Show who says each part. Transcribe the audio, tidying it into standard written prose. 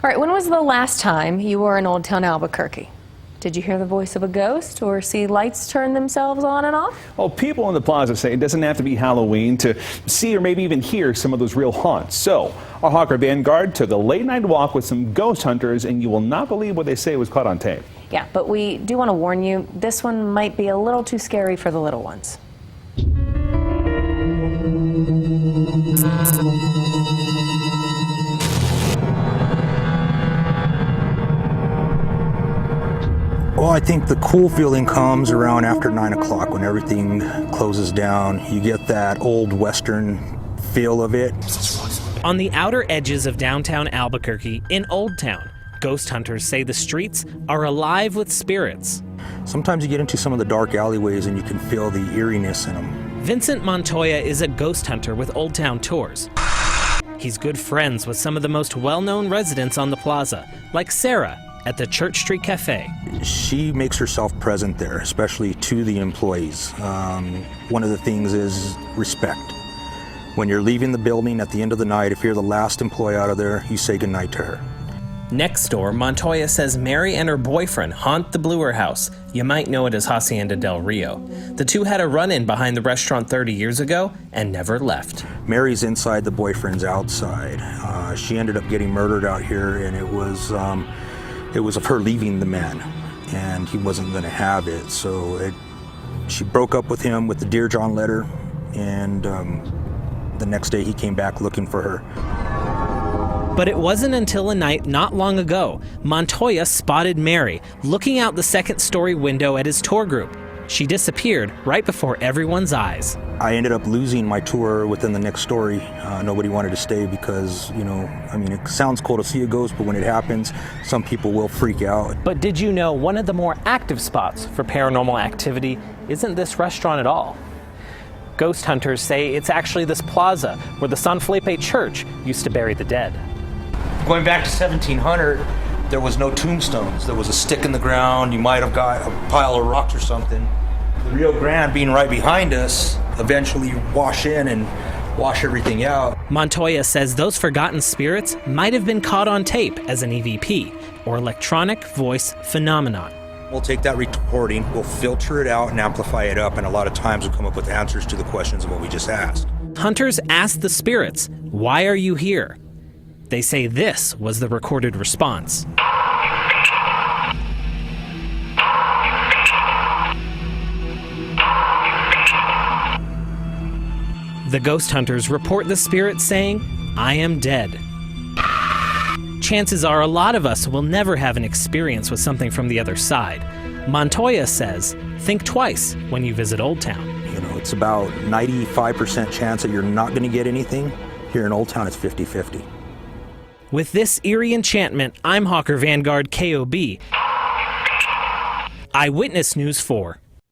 Speaker 1: All right, when was the last time you were in Old Town Albuquerque? Did you hear the voice of a ghost or see lights turn themselves on and off?
Speaker 2: Well, people in the plaza say it doesn't have to be Halloween to see or maybe even hear some of those real haunts. So, our hawker Vanguard took a late night walk with some ghost hunters, and you will not believe what they say was caught on tape.
Speaker 1: Yeah, but we do want to warn you, this one might be a little too scary for the little ones.
Speaker 3: Well, I think the cool feeling comes around after 9 o'clock when everything closes down. You get that old Western feel of it.
Speaker 4: On the outer edges of downtown Albuquerque, in Old Town, ghost hunters say the streets are alive with spirits.
Speaker 3: Sometimes you get into some of the dark alleyways and you can feel the eeriness in them.
Speaker 4: Vincent Montoya is a ghost hunter with Old Town Tours. He's good friends with some of the most well-known residents on the plaza, like Sarah at the Church Street Cafe.
Speaker 3: She makes herself present there, especially to the employees. One of the things is respect. When you're leaving the building at the end of the night, if you're the last employee out of there, you say goodnight to her.
Speaker 4: Next door, Montoya says Mary and her boyfriend haunt the Bluer House. You might know it as Hacienda del Rio. The two had a run-in behind the restaurant 30 years ago and never left.
Speaker 3: Mary's inside, the boyfriend's outside. She ended up getting murdered out here, and it was of her leaving the man, and he wasn't going to have it. So she broke up with him with the Dear John letter, and the next day he came back looking for her.
Speaker 4: But it wasn't until a night not long ago, Montoya spotted Mary looking out the second-story window at his tour group. She disappeared right before everyone's eyes.
Speaker 3: I ended up losing my tour within the next story. Nobody wanted to stay because, it sounds cool to see a ghost, but when it happens, some people will freak out.
Speaker 4: But did you know one of the more active spots for paranormal activity isn't this restaurant at all? Ghost hunters say it's actually this plaza where the San Felipe Church used to bury the dead.
Speaker 3: Going back to 1700, there was no tombstones. There was a stick in the ground. You might have got a pile of rocks or something. The Rio Grande being right behind us, eventually wash in and wash everything out.
Speaker 4: Montoya says those forgotten spirits might have been caught on tape as an EVP, or electronic voice phenomenon.
Speaker 3: We'll take that recording, we'll filter it out and amplify it up, and a lot of times we'll come up with answers to the questions of what we just asked. Hunters
Speaker 4: asked the spirits, "Why are you here?" They say this was the recorded response. The ghost hunters report the spirits saying, "I am dead." Chances are a lot of us will never have an experience with something from the other side. Montoya says, think twice when you visit Old Town.
Speaker 3: It's about 95% chance that you're not going to get anything. Here in Old Town, it's 50-50.
Speaker 4: With this eerie enchantment, I'm Hawker Vanguard KOB. Eyewitness News 4.